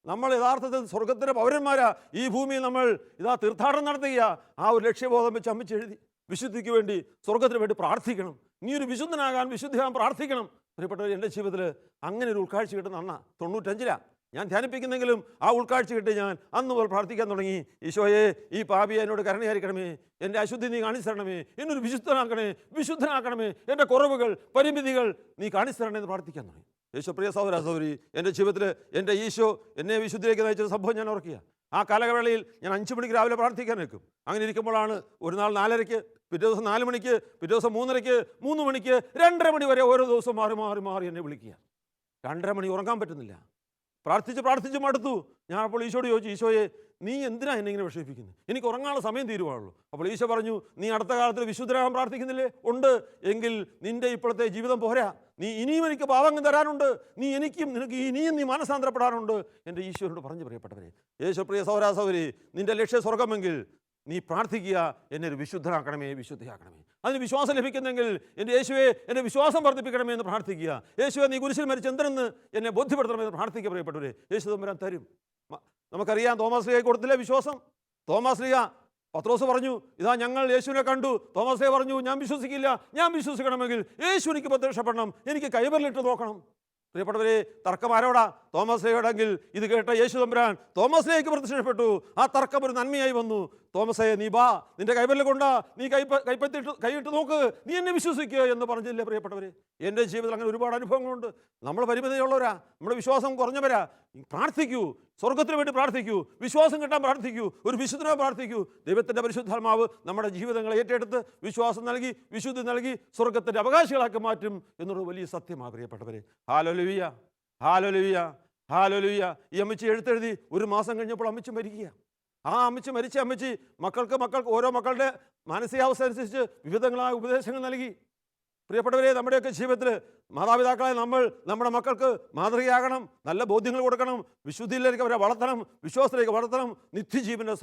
നമ്മൾ യഥാർത്ഥത്തിൽ സ്വർഗത്തിൻ്റെ പൗരന്മാരാ. ഈ ഭൂമിയിൽ നമ്മൾ ഇതാ തീർത്ഥാടനം നടത്തുക. ആ ഒരു ലക്ഷ്യബോധം വെച്ച് അമ്മച്ചി എഴുതി. വിശുദ്ധിക്ക് വേണ്ടി, സ്വർഗത്തിന് വേണ്ടി പ്രാർത്ഥിക്കണം. നീ ഒരു വിശുദ്ധനാകാൻ, വിശുദ്ധിയാകാൻ പ്രാർത്ഥിക്കണം. പ്രിയപ്പെട്ടവർ, എൻ്റെ ജീവിതത്തിൽ അങ്ങനെ ഒരു ഉൾക്കാഴ്ച കിട്ടുന്ന അന്നാ 95 ഞാൻ ധ്യാനിപ്പിക്കുന്നെങ്കിലും ആ ഉൾക്കാഴ്ച കിട്ടി ഞാൻ അന്ന് മുതൽ പ്രാർത്ഥിക്കാൻ തുടങ്ങി. ഈശോയെ, ഈ പാപിയെ എന്നോട് കരുണയായിരിക്കണമേ, എൻ്റെ അശുദ്ധി നീ കാണിച്ചു തരണമേ, എന്നൊരു വിശുദ്ധനാക്കണമേ, എൻ്റെ കുറവുകൾ, പരിമിതികൾ നീ കാണിച്ചു തരണേ എന്ന് പ്രാർത്ഥിക്കാൻ തുടങ്ങി. യേശോ, പ്രിയ സഹോദര സഹോദരി, എൻ്റെ ജീവിതത്തിൽ എൻ്റെ ഈശോ എന്നെ വിശുദ്ധിയിലേക്ക് നയിച്ച സംഭവം ഞാൻ ഓർക്കുക. ആ കാലവേളയിൽ ഞാൻ 5 മണിക്ക് രാവിലെ പ്രാർത്ഥിക്കാൻ നിൽക്കും. അങ്ങനെ ഇരിക്കുമ്പോഴാണ് ഒരു നാൾ 4:30, പിറ്റേ ദിവസം 4 മണിക്ക്, പിറ്റേ ദിവസം 3:30, 3 മണിക്ക്, 2:30 മണി വരെ ഓരോ ദിവസവും മാറി എന്നെ വിളിക്കുക. 2:30 മണി ഉറങ്ങാൻ പറ്റുന്നില്ല. പ്രാർത്ഥിച്ച് മടുത്തു. ഞാൻ അപ്പോൾ ഈശോയോട് ചോദിച്ചു, ഈശോയെ, നീ എന്തിനാ എന്നെ ഇങ്ങനെ വിഷമിപ്പിക്കുന്നത്? എനിക്ക് ഉറങ്ങാനുള്ള സമയം തീരുവാനുള്ളൂ. അപ്പോൾ ഈശോ പറഞ്ഞു, നീ അടുത്ത കാലത്തിൽ വിശുദ്ധരാകാൻ പ്രാർത്ഥിക്കുന്നില്ലേ? ഉണ്ട്. എങ്കിൽ നിൻ്റെ ഇപ്പോഴത്തെ ജീവിതം പോരാ, നീ ഇനിയും എനിക്ക് പാവങ്ങൾ തരാനുണ്ട്, നിനക്ക് ഇനിയും നീ മാനസാന്തരപ്പെടാനുണ്ട്. എൻ്റെ ഈശോയോട് പറഞ്ഞു. പ്രിയപ്പെട്ടവരെ, യേശോ, പ്രിയ സഹോദര സഹോദരി, നിൻ്റെ ലക്ഷ്യ സ്വർഗമെങ്കിൽ നീ പ്രാർത്ഥിക്കുക, എന്നെ ഒരു വിശുദ്ധിയാക്കണമേ. അതിന് വിശ്വാസം ലഭിക്കുന്നെങ്കിൽ എൻ്റെ യേശുവെ, എൻ്റെ വിശ്വാസം വർദ്ധിപ്പിക്കണമേ എന്ന് പ്രാർത്ഥിക്കുക. യേശുവെ, നീ കുരിശിൽ മരിച്ച് എന്തെന്ന് എന്നെ ബോധ്യപ്പെടുത്തണമെന്ന് പ്രാർത്ഥിക്കുക. പ്രിയപ്പെട്ടവരെ, യേശു തമ്പുരാൻ തരും. നമുക്കറിയാം, തോമാസ് ലീഗ കൊടുത്തില്ലേ വിശ്വാസം? തോമാസ് ലീഗ, പത്രോസ് പറഞ്ഞു, ഇതാ ഞങ്ങൾ യേശുവിനെ കണ്ടു. തോമാസ് ലീഗ പറഞ്ഞു, ഞാൻ വിശ്വസിക്കില്ല. ഞാൻ വിശ്വസിക്കണമെങ്കിൽ യേശു എനിക്ക് പ്രത്യക്ഷപ്പെടണം, എനിക്ക് കൈവരലിട്ട് നോക്കണം. പ്രിയപ്പെട്ടവരെ, തർക്കം ആരോടാ? തോമസ് ലീഗയോടെങ്കിൽ ഇത് കേട്ട യേശു തമ്പുരാൻ തോമസ് ലീഗയ്ക്ക് പ്രത്യക്ഷപ്പെട്ടു. ആ തർക്കം ഒരു നന്മയായി വന്നു. തോമസേ, നീ വാ, നിന്റെ കൈവരൽ കൊണ്ടാ, നീ കൈയിട്ട് നോക്ക്, നീ എന്നെ വിശ്വസിക്കുക എന്ന് പറഞ്ഞില്ലേ? പ്രിയപ്പെട്ടവരെ, എൻ്റെ ജീവിതത്തിൽ അങ്ങനെ ഒരുപാട് അനുഭവങ്ങളുണ്ട്. നമ്മൾ പരിമിതിയുള്ളവരാ, നമ്മുടെ വിശ്വാസം കുറഞ്ഞവരാ. പ്രാർത്ഥിക്കൂ, സ്വർഗത്തിന് വേണ്ടി പ്രാർത്ഥിക്കൂ, വിശ്വാസം കിട്ടാൻ പ്രാർത്ഥിക്കൂ, ഒരു വിശുദ്ധനെ പ്രാർത്ഥിക്കൂ. ദൈവത്തിൻ്റെ പരിശുദ്ധാത്മാവ് നമ്മുടെ ജീവിതങ്ങളെ ഏറ്റെടുത്ത് വിശ്വാസം നൽകി, വിശുദ്ധി നൽകി സ്വർഗത്തിൻ്റെ അവകാശികളാക്കി മാറ്റും എന്നുള്ള വലിയ സത്യമാണ്. പ്രിയപ്പെട്ടവരെ, ഹല്ലേലൂയ, ഹല്ലേലൂയ, ഹല്ലേലൂയ. ഈ അമ്മച്ചി എഴുത്തെഴുതി ഒരു മാസം കഴിഞ്ഞപ്പോൾ അമ്മച്ചി മരിക്കുക. ആ അമ്മച്ചി മരിച്ച അമ്മച്ചി മക്കൾക്ക് ഓരോ മക്കളുടെ മാനസികാവസ്ഥ അനുസരിച്ച് വിവിധങ്ങളായ ഉപദേശങ്ങൾ നൽകി. പ്രിയപ്പെട്ടവരെ, നമ്മുടെയൊക്കെ ജീവിതത്തിൽ മാതാപിതാക്കളെ നമ്മൾ നമ്മുടെ മക്കൾക്ക് മാതൃകയാകണം, നല്ല ബോധ്യങ്ങൾ കൊടുക്കണം, വിശുദ്ധിയിലേക്ക് അവരെ വളർത്തണം, വിശ്വാസത്തിലേക്ക് വളർത്തണം. നിത്യജീവൻ്റെ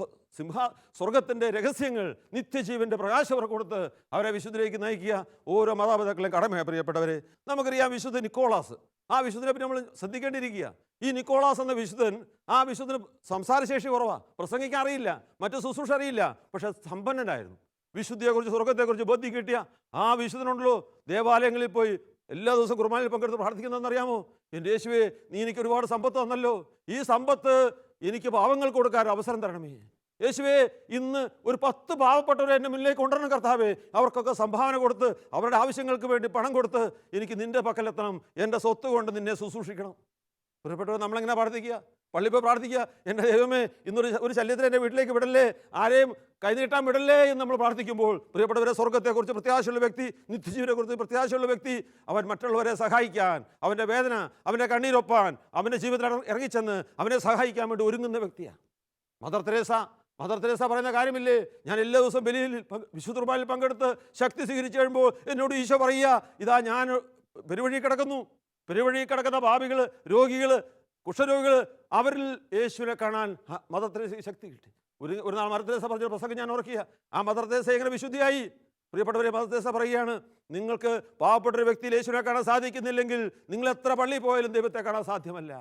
സ്വർഗത്തിൻ്റെ രഹസ്യങ്ങൾ, നിത്യജീവൻ്റെ പ്രകാശം അവർക്ക് കൊടുത്ത് അവരെ വിശുദ്ധിയിലേക്ക് നയിക്കുക ഓരോ മാതാപിതാക്കളെയും കടമയാണ്. പ്രിയപ്പെട്ടവരെ, നമുക്കറിയാം വിശുദ്ധ നിക്കോളാസ്. ആ വിശുദ്ധനെ പറ്റി നമ്മൾ ശ്രദ്ധിക്കേണ്ടിയിരിക്കുക. ഈ നിക്കോളാസ് എന്ന വിശുദ്ധൻ, ആ വിശുദ്ധന് സംസാരശേഷി കുറവാണ്, പ്രസംഗിക്കാൻ അറിയില്ല, മറ്റു ശുശ്രൂഷ അറിയില്ല, പക്ഷെ സമ്പന്നനായിരുന്നു. വിശുദ്ധിയെക്കുറിച്ച്, സ്വർഗത്തെക്കുറിച്ച് ബോധ്യം കിട്ടിയ ആ വിശുദ്ധനുണ്ടല്ലോ, ദേവാലയങ്ങളിൽ പോയി എല്ലാ ദിവസവും കുർബാനയിൽ പങ്കെടുത്ത് പ്രാർത്ഥിക്കുന്നതെന്നറിയാമോ? എൻ്റെ യേശുവേ, നീ എനിക്ക് ഒരുപാട് സമ്പത്ത് തന്നല്ലോ, ഈ സമ്പത്ത് എനിക്ക് പാവങ്ങൾക്ക് കൊടുക്കാൻ അവസരം തരണമേ. യേശുവേ, ഇന്ന് ഒരു 10 പാവപ്പെട്ടവരെ എൻ്റെ മുന്നിലേക്ക് കൊണ്ടുവരണം കർത്താവേ. അവർക്കൊക്കെ സംഭാവന കൊടുത്ത്, അവരുടെ ആവശ്യങ്ങൾക്ക് വേണ്ടി പണം കൊടുത്ത് എനിക്ക് നിൻ്റെ പക്കലെത്തണം, എൻ്റെ സ്വത്ത് കൊണ്ട് നിന്നെ ശുശ്രൂഷിക്കണം. പ്രിയപ്പെട്ടവർ, നമ്മളെങ്ങനെ പ്രാർത്ഥിക്കുക? പള്ളിയിൽ പോയി പ്രാർത്ഥിക്കുക, എൻ്റെ ദൈവമേ, ഇന്നൊരു ശല്യത്തിന് എൻ്റെ വീട്ടിലേക്ക് വിടല്ലേ, ആരെയും കൈനീട്ടാൻ വിടല്ലേ എന്ന് നമ്മൾ പ്രാർത്ഥിക്കുമ്പോൾ, പ്രിയപ്പെട്ടവരെ, സ്വർഗത്തെക്കുറിച്ച് പ്രത്യാശയുള്ള വ്യക്തി, നിത്യജീവനെക്കുറിച്ച് പ്രത്യാശയുള്ള വ്യക്തി, അവൻ മറ്റുള്ളവരെ സഹായിക്കാൻ, അവൻ്റെ വേദന, അവൻ്റെ കണ്ണീരൊപ്പാൻ, അവൻ്റെ ജീവിതത്തിൽ ഇറങ്ങിച്ചെന്ന് അവനെ സഹായിക്കാൻ വേണ്ടി ഒരുങ്ങുന്ന വ്യക്തിയാണ്. മദർ തെരേസ പറയുന്ന കാര്യമില്ലേ, ഞാൻ എല്ലാ ദിവസവും ബലിയിൽ വിശുദ്ധ കുർബാനയിൽ പങ്കെടുത്ത് ശക്തി സ്വീകരിച്ചു കഴിയുമ്പോൾ എന്നോട് ഈശോ പറയുക, ഇതാ ഞാൻ പെരുവഴി കിടക്കുന്നു, പെരുവഴി കിടക്കുന്ന പാപികൾ, രോഗികൾ, കുഷ്ഠരോഗികൾ, അവരിൽ യേശുവിനെ കാണാൻ മദർ തെരേസയ്ക്ക് ശക്തി കിട്ടി. ഒരു നാൾ മദർ തെരേസ പറഞ്ഞ പ്രസംഗം ഞാൻ ഓർക്കുക. ആ മദർ തെരേസ എങ്ങനെ വിശുദ്ധിയായി? പ്രിയപ്പെട്ടവരെ, മദർ തെരേസ പറയുകയാണ്, നിങ്ങൾക്ക് പാവപ്പെട്ടൊരു വ്യക്തിയിൽ യേശുവിനെ കാണാൻ സാധിക്കുന്നില്ലെങ്കിൽ നിങ്ങൾ എത്ര പള്ളിയിൽ പോയാലും ദൈവത്തെ കാണാൻ സാധ്യമല്ല.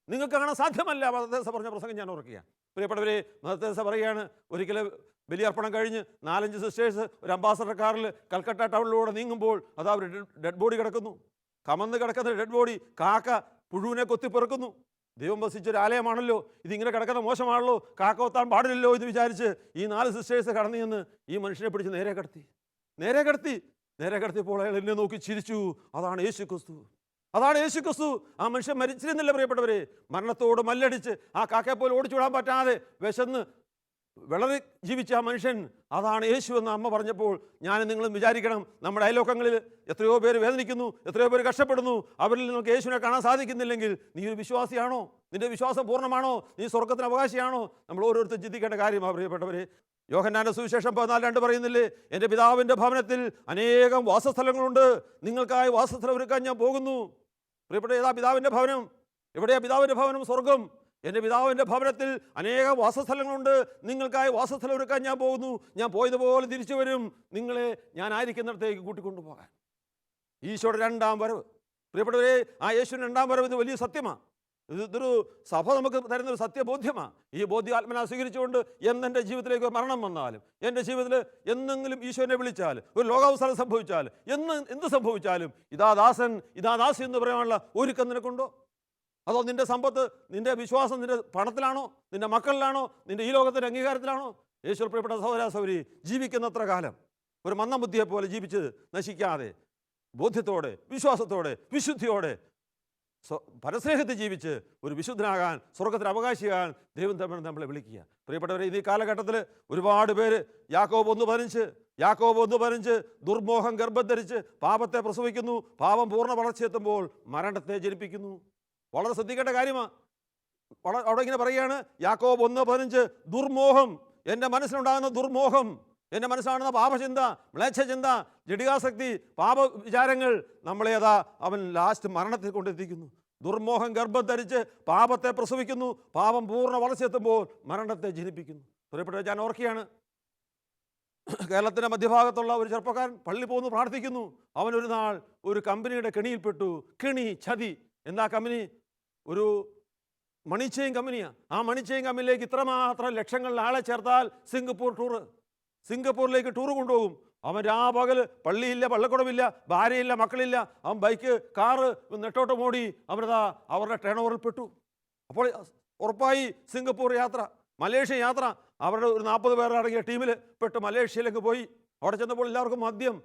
നിങ്ങൾക്ക് കാണാൻ സാധ്യമല്ല. മദർ തെരേസ പറഞ്ഞ പ്രസംഗം ഞാൻ ഓർക്കുക. പ്രിയപ്പെട്ടവരെ, മദർ തെരേസ പറയുകയാണ്, ഒരിക്കലും ബലിയർപ്പണം കഴിഞ്ഞ് 4-5 സിസ്റ്റേഴ്സ് ഒരു അംബാസഡർ കാറിൽ കൽക്കട്ട ടൗണിലൂടെ നീങ്ങുമ്പോൾ അതാ ഒരു ഡെഡ് ബോഡി കിടക്കുന്നു. കമന്ന് കിടക്കുന്ന ഡെഡ് ബോഡി കാക്ക പുഴുവിനെ കൊത്തിപ്പെറുക്കുന്നു. ദൈവം വസിച്ചൊരു ആലയമാണല്ലോ, ഇതിങ്ങനെ കിടക്കുന്ന മോശമാണല്ലോ, കാക്ക കൊത്താൻ പാടില്ലല്ലോ എന്ന് വിചാരിച്ച് ഈ 4 സിസ്റ്റേഴ്സ് കടന്നു ചെന്ന് ഈ മനുഷ്യനെ പിടിച്ച് നേരെ കിടത്തിയപ്പോൾ അയാൾ എന്നെ നോക്കി ചിരിച്ചു. അതാണ് യേശു ക്രിസ്തു. ആ മനുഷ്യൻ മരിച്ചിരുന്നില്ല പ്രിയപ്പെട്ടവരെ. മരണത്തോട് മല്ലടിച്ച് ആ കാക്കയെ പോലെ ഓടിച്ചു വിടാൻ പറ്റാതെ വിശന്ന് വളരെ ജീവിച്ച ആ മനുഷ്യൻ, അതാണ് യേശു എന്ന് അമ്മ പറഞ്ഞപ്പോൾ ഞാൻ നിങ്ങളും വിചാരിക്കണം, നമ്മുടെ അയൽവക്കങ്ങളിൽ എത്രയോ പേര് വേദനിക്കുന്നു, എത്രയോ പേര് കഷ്ടപ്പെടുന്നു. അവരിൽ നിങ്ങൾക്ക് യേശുവിനെ കാണാൻ സാധിക്കുന്നില്ലെങ്കിൽ നീ ഒരു വിശ്വാസിയാണോ? നിന്റെ വിശ്വാസം പൂർണ്ണമാണോ? നീ സ്വർഗത്തിന് അവകാശിയാണോ? നമ്മൾ ഓരോരുത്തരും ചിന്തിക്കേണ്ട കാര്യമാണ് പ്രിയപ്പെട്ടവരെ. യോഹന്നാന്റെ സുവിശേഷം 14:2 പറയുന്നില്ലേ, എൻ്റെ പിതാവിൻ്റെ ഭവനത്തിൽ അനേകം വാസസ്ഥലങ്ങളുണ്ട്, നിങ്ങൾക്കായി വാസസ്ഥലം ഒരുക്കാൻ ഞാൻ പോകുന്നു. പ്രിയപ്പെട്ട, ഏതാ പിതാവിൻ്റെ ഭവനം? എവിടെയാ പിതാവിൻ്റെ ഭവനം? സ്വർഗം. എൻ്റെ പിതാവിൻ്റെ ഭവനത്തിൽ അനേകം വാസസ്ഥലങ്ങളുണ്ട്, നിങ്ങൾക്കായി വാസസ്ഥലം ഒരുക്കാൻ ഞാൻ പോകുന്നു. ഞാൻ പോയതുപോലെ തിരിച്ചു വരും, നിങ്ങളെ ഞാൻ ആയിരിക്കുന്നിടത്തേക്ക് കൂട്ടിക്കൊണ്ടുപോകാൻ. ഈശോയുടെ 2ാം വരവ്. പ്രിയപ്പെട്ടവരെ, ആ യേശുവിൻ്റെ 2ാം വരവ് ഇത് വലിയ സത്യമാണ്. ഇതൊരു സഭ നമുക്ക് തരുന്നൊരു സത്യബോധ്യമാണ്. ഈ ബോധ്യാത്മന സ്വീകരിച്ചുകൊണ്ട് എന്നെൻ്റെ ജീവിതത്തിലേക്ക് മരണം വന്നാലും, എൻ്റെ ജീവിതത്തിൽ എന്നെങ്കിലും ഈശോനെ വിളിച്ചാൽ, ഒരു ലോകാവസാനം സംഭവിച്ചാൽ, എന്ത് സംഭവിച്ചാലും ഇതാ ദാസൻ, ഇതാ ദാസി എന്ന് പറയാനുള്ള ഒരുക്കം നിനക്കുണ്ടോ? അതോ നിൻ്റെ സമ്പത്ത്, നിൻ്റെ വിശ്വാസം നിൻ്റെ പണത്തിലാണോ, നിൻ്റെ മക്കളിലാണോ, നിൻ്റെ ഈ ലോകത്തിൻ്റെ അംഗീകാരത്തിലാണോ? യേശു പ്രിയപ്പെട്ട സഹോദര സഹോദരി, ജീവിക്കുന്നത്ര കാലം ഒരു മന്ദബുദ്ധിയെ പോലെ ജീവിച്ച് നശിക്കാതെ ബോധ്യത്തോടെ, വിശ്വാസത്തോടെ, വിശുദ്ധിയോടെ, പരസ്നേഹത്തിൽ ജീവിച്ച് ഒരു വിശുദ്ധനാകാൻ, സ്വർഗത്തിന് അവകാശിയാകാൻ ദൈവം നമ്മളെ വിളിക്കുക. പ്രിയപ്പെട്ടവരെ, ഈ കാലഘട്ടത്തിൽ ഒരുപാട് പേര് യാക്കോബ് 1:15 ദുർമോഹം ഗർഭം ധരിച്ച് പാപത്തെ പ്രസവിക്കുന്നു, പാപം പൂർണ്ണ വളർച്ചയെത്തുമ്പോൾ മരണത്തെ ജനിപ്പിക്കുന്നു. വളരെ ശ്രദ്ധിക്കേണ്ട കാര്യമാണ്. അവിടെ ഇങ്ങനെ പറയുകയാണ്, യാക്കോബ് 1:15 ദുർമോഹം, എൻ്റെ മനസ്സിലുണ്ടാകുന്ന ദുർമോഹം, എൻ്റെ മനസ്സിലാകുന്ന പാപചിന്ത, മ്ലേച്ഛചിന്ത, ജഡികാസക്തി, പാപ വിചാരങ്ങൾ നമ്മളെ അവൻ ലാസ്റ്റ് മരണത്തിൽ കൊണ്ടെത്തിക്കുന്നു. ദുർമോഹം ഗർഭം ധരിച്ച് പാപത്തെ പ്രസവിക്കുന്നു, പാപം പൂർണ്ണ വളർച്ചയെത്തുമ്പോൾ മരണത്തെ ജനിപ്പിക്കുന്നു. പ്രിയപ്പെട്ട, ഞാൻ ഓർക്കുകയാണ്, കേരളത്തിൻ്റെ മധ്യഭാഗത്തുള്ള ഒരു ചെറുപ്പക്കാരൻ പള്ളി പോകുന്നു, പ്രാർത്ഥിക്കുന്നു. അവനൊരു നാൾ ഒരു കമ്പനിയുടെ കെണിയിൽപ്പെട്ടു. ചതി. എന്താ കമ്പനി? ഒരു മണി ചെയിൻ കമ്പനിയാണ്. ആ മണി ചെയിൻ കമ്പനിയിലേക്ക് ഇത്രമാത്രം ലക്ഷങ്ങളിൽ ആളെ ചേർത്താൽ സിംഗപ്പൂരിലേക്ക് ടൂർ കൊണ്ടുപോകും. അവൻ രാപകൽ പള്ളിയില്ല, പള്ളിക്കുടമില്ല, ഭാര്യയില്ല, മക്കളില്ല. അവൻ ബൈക്ക്, കാറ് നെട്ടോട്ടം ഓടി അവരുടെ ടേൺ ഓവറിൽ പെട്ടു. അപ്പോൾ ഉറപ്പായി സിംഗപ്പൂർ യാത്ര, മലേഷ്യ യാത്ര. അവരുടെ ഒരു 40 പേർ അടങ്ങിയ ടീമിൽ പെട്ട് മലേഷ്യയിലേക്ക് പോയി. അവിടെ ചെന്നപ്പോൾ എല്ലാവർക്കും മദ്യം.